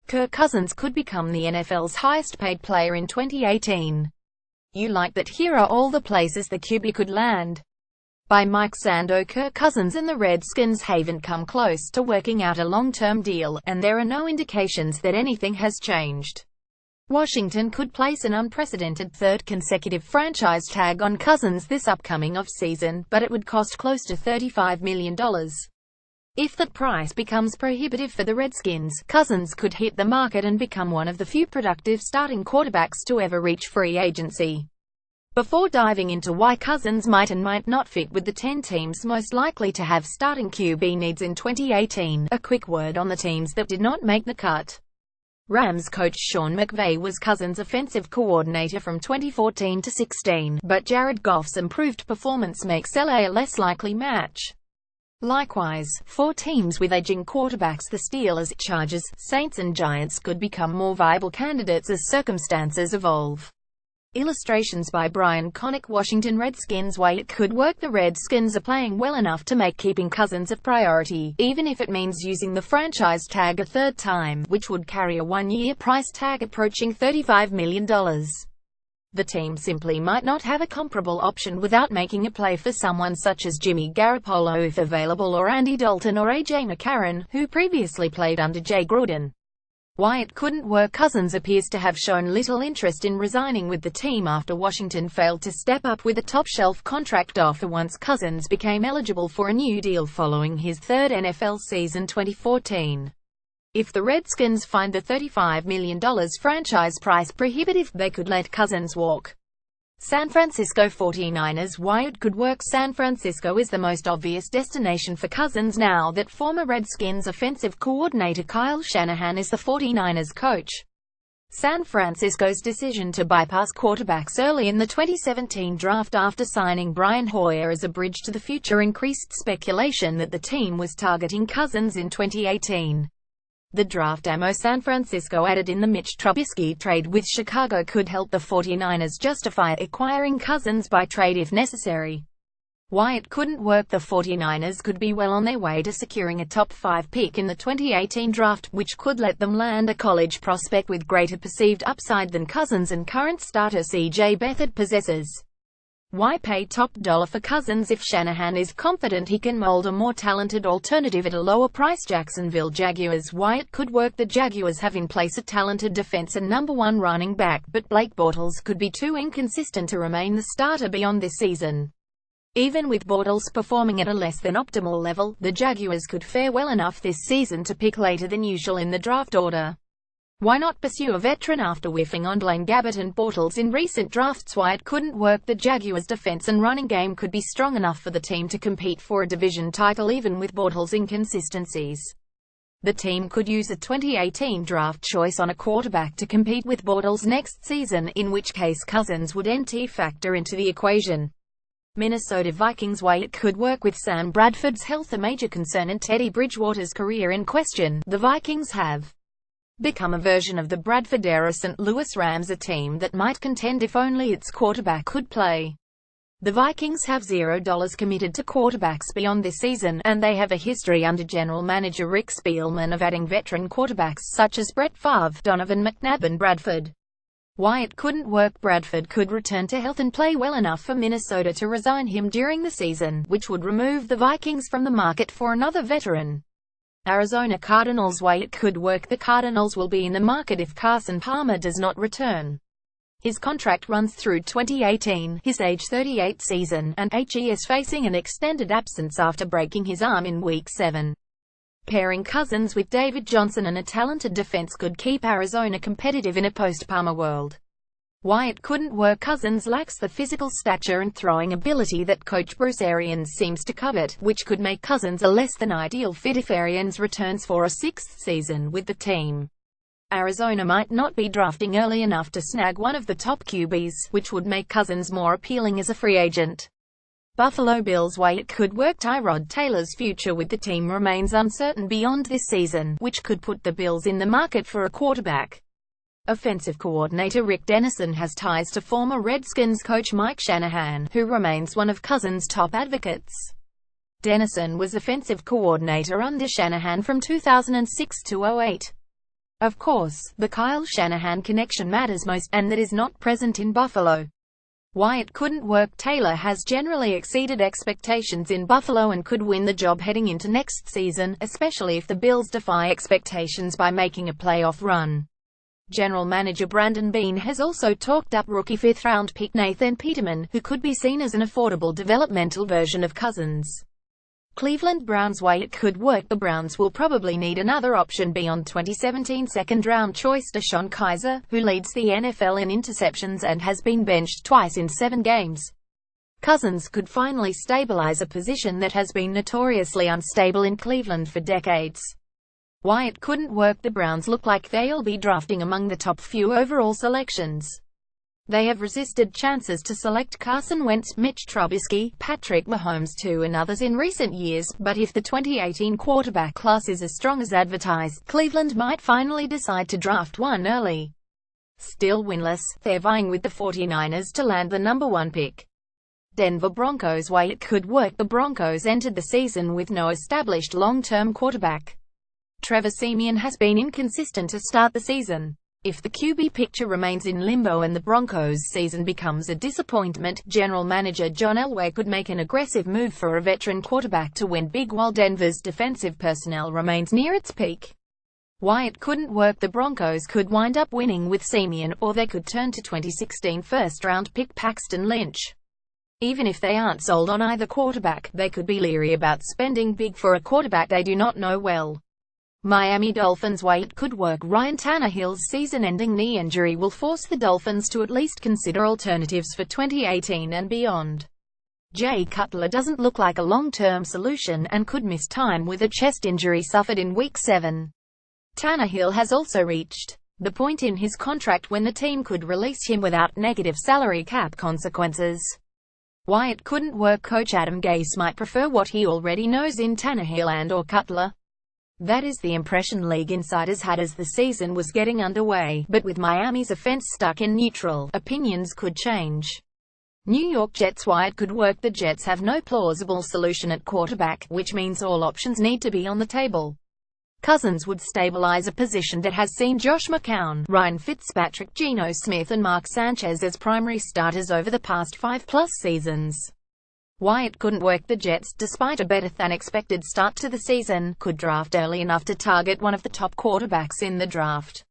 Kirk Cousins could become the NFL's highest-paid player in 2018. You like that? Here are all the places the QB could land. By Mike Sando. Kirk Cousins and the Redskins haven't come close to working out a long-term deal, and there are no indications that anything has changed. Washington could place an unprecedented third consecutive franchise tag on Cousins this upcoming off-season, but it would cost close to $35 million. If that price becomes prohibitive for the Redskins, Cousins could hit the market and become one of the few productive starting quarterbacks to ever reach free agency. Before diving into why Cousins might and might not fit with the 10 teams most likely to have starting QB needs in 2018, a quick word on the teams that did not make the cut. Rams coach Sean McVay was Cousins' offensive coordinator from 2014 to 16, but Jared Goff's improved performance makes LA a less likely match. Likewise, 4 teams with aging quarterbacks, the Steelers, Chargers, Saints and Giants, could become more viable candidates as circumstances evolve. Illustrations by Brian Connick. Washington Redskins. Why it could work. The Redskins are playing well enough to make keeping Cousins a priority, even if it means using the franchise tag a third time, which would carry a 1-year price tag approaching $35 million. The team simply might not have a comparable option without making a play for someone such as Jimmy Garoppolo if available, or Andy Dalton, or A.J. McCarron, who previously played under Jay Gruden. Why it couldn't work. Cousins appears to have shown little interest in resigning with the team after Washington failed to step up with a top-shelf contract offer once Cousins became eligible for a new deal following his third NFL season 2014. If the Redskins find the $35 million franchise price prohibitive, they could let Cousins walk. San Francisco 49ers. Why it could work. San Francisco is the most obvious destination for Cousins now that former Redskins offensive coordinator Kyle Shanahan is the 49ers coach. San Francisco's decision to bypass quarterbacks early in the 2017 draft after signing Brian Hoyer as a bridge to the future increased speculation that the team was targeting Cousins in 2018. The draft ammo San Francisco added in the Mitch Trubisky trade with Chicago could help the 49ers justify acquiring Cousins by trade if necessary. Why it couldn't work. The 49ers could be well on their way to securing a top 5 pick in the 2018 draft, which could let them land a college prospect with greater perceived upside than Cousins and current starter C.J. Beathard possesses. Why pay top dollar for Cousins if Shanahan is confident he can mold a more talented alternative at a lower price? Jacksonville Jaguars. Why it could work. The Jaguars have in place a talented defense and #1 running back, but Blake Bortles could be too inconsistent to remain the starter beyond this season. Even with Bortles performing at a less than optimal level, the Jaguars could fare well enough this season to pick later than usual in the draft order. Why not pursue a veteran after whiffing on Blaine Gabbert and Bortles in recent drafts? Why it couldn't work. The Jaguars' defense and running game could be strong enough for the team to compete for a division title even with Bortles' inconsistencies. The team could use a 2018 draft choice on a quarterback to compete with Bortles next season, in which case Cousins would factor into the equation. Minnesota Vikings. Why it could work. With Sam Bradford's health a major concern and Teddy Bridgewater's career in question, the Vikings have become a version of the Bradford-era St. Louis Rams, a team that might contend if only its quarterback could play. The Vikings have $0 committed to quarterbacks beyond this season, and they have a history under general manager Rick Spielman of adding veteran quarterbacks such as Brett Favre, Donovan McNabb and Bradford. Why it couldn't work. Bradford could return to health and play well enough for Minnesota to resign him during the season, which would remove the Vikings from the market for another veteran. Arizona Cardinals. Why it could work. The Cardinals will be in the market if Carson Palmer does not return. His contract runs through 2018, his age 38 season, and he is facing an extended absence after breaking his arm in Week 7. Pairing Cousins with David Johnson and a talented defense could keep Arizona competitive in a post-Palmer world. Why it couldn't work. Cousins lacks the physical stature and throwing ability that coach Bruce Arians seems to covet, which could make Cousins a less than ideal fit if Arians returns for a 6th season with the team. Arizona might not be drafting early enough to snag one of the top QBs, which would make Cousins more appealing as a free agent. Buffalo Bills. Why it could work. Tyrod Taylor's future with the team remains uncertain beyond this season, which could put the Bills in the market for a quarterback. Offensive coordinator Rick Dennison has ties to former Redskins coach Mike Shanahan, who remains one of Cousins' top advocates. Dennison was offensive coordinator under Shanahan from 2006 to 2008. Of course, the Kyle Shanahan connection matters most, and that is not present in Buffalo. Why it couldn't work. Taylor has generally exceeded expectations in Buffalo and could win the job heading into next season, especially if the Bills defy expectations by making a playoff run. General manager Brandon Beane has also talked up rookie fifth-round pick Nathan Peterman, who could be seen as an affordable developmental version of Cousins. Cleveland Browns. Why it could work. The Browns will probably need another option beyond 2017 second-round choice DeShone Kizer, who leads the NFL in interceptions and has been benched twice in 7 games. Cousins could finally stabilize a position that has been notoriously unstable in Cleveland for decades. Why it couldn't work. The Browns look like they'll be drafting among the top few overall selections. They have resisted chances to select Carson Wentz, Mitch Trubisky, Patrick Mahomes II and others in recent years, but if the 2018 quarterback class is as strong as advertised, Cleveland might finally decide to draft one early. Still winless, they're vying with the 49ers to land the number 1 pick. Denver Broncos. Why it could work. The Broncos entered the season with no established long-term quarterback. Trevor Siemian has been inconsistent to start the season. If the QB picture remains in limbo and the Broncos' season becomes a disappointment, general manager John Elway could make an aggressive move for a veteran quarterback to win big while Denver's defensive personnel remains near its peak. Why it couldn't work. The Broncos could wind up winning with Siemian, or they could turn to 2016 first-round pick Paxton Lynch. Even if they aren't sold on either quarterback, they could be leery about spending big for a quarterback they do not know well. Miami Dolphins. Why it could work. Ryan Tannehill's season-ending knee injury will force the Dolphins to at least consider alternatives for 2018 and beyond. Jay Cutler doesn't look like a long-term solution and could miss time with a chest injury suffered in Week 7. Tannehill has also reached the point in his contract when the team could release him without negative salary cap consequences. Why it couldn't work. Coach Adam Gase might prefer what he already knows in Tannehill and/or Cutler. That is the impression league insiders had as the season was getting underway, but with Miami's offense stuck in neutral, opinions could change. New York Jets. Why it could work. The Jets have no plausible solution at quarterback, which means all options need to be on the table. Cousins would stabilize a position that has seen Josh McCown, Ryan Fitzpatrick, Geno Smith and Mark Sanchez as primary starters over the past 5+ seasons. Why it couldn't work. The Jets, despite a better-than-expected start to the season, could draft early enough to target one of the top quarterbacks in the draft.